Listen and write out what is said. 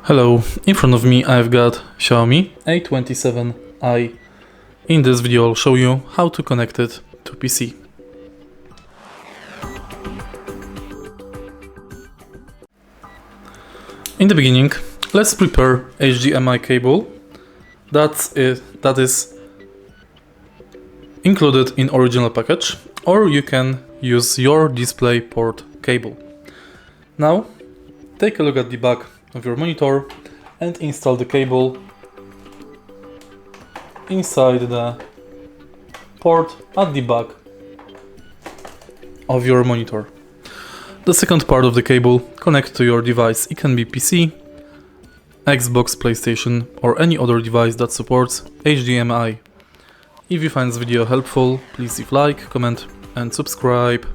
Hello, in front of me I've got Xiaomi A27i. In this video I'll show you how to connect it to PC. In the beginning, let's prepare HDMI cable that is included in original package, or you can use your DisplayPort cable. Now, take a look at the back of your monitor and install the cable inside the port at the back of your monitor. The second part of the cable connect to your device. It can be PC, Xbox, PlayStation, or any other device that supports HDMI. If you find this video helpful, please leave like, comment and subscribe.